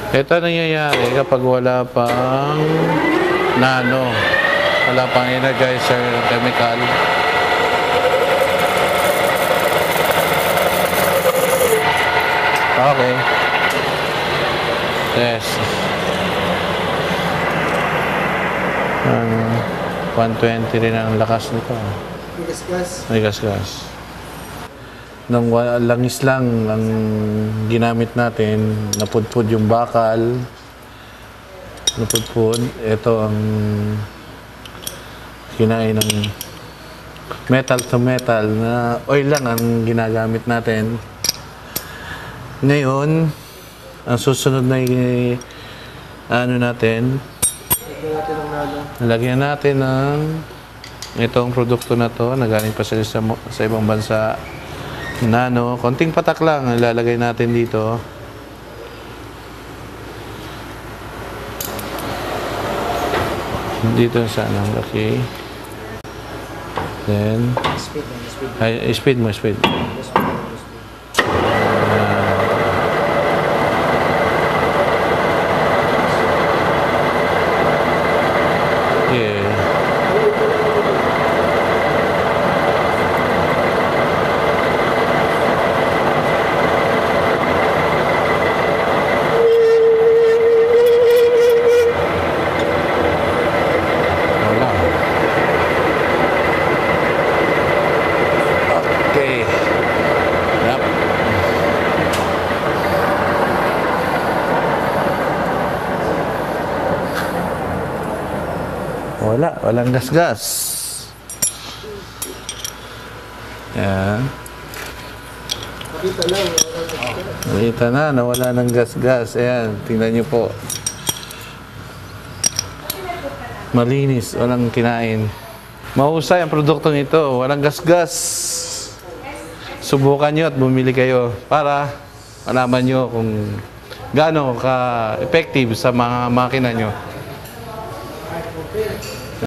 Ito nangyayari kapag wala pang nano, wala pang energizer chemical. Okay. Yes. 120 rin ang lakas nito. May gas-gas. Nang langis lang ang ginamit natin, napudpud yung bakal, napudpud. Ito ang kinain ng metal to metal na oil lang ang ginagamit natin. Ngayon, ang susunod na ano natin, nalagyan natin ng itong produkto na to na galing pa sa ibang bansa. Nano, konting patak lang ang ilalagay natin dito. Dito sa ano, okay. Then, speed mo. Walang gas-gas. Yan. Nakita na, nawala ng gas-gas. Ayan, tingnan nyo po. Malinis, walang kinain. Mahusay ang produktong ito, walang gas-gas. Subukan nyo at bumili kayo para malaman nyo kung gaano ka-effective sa mga makina nyo.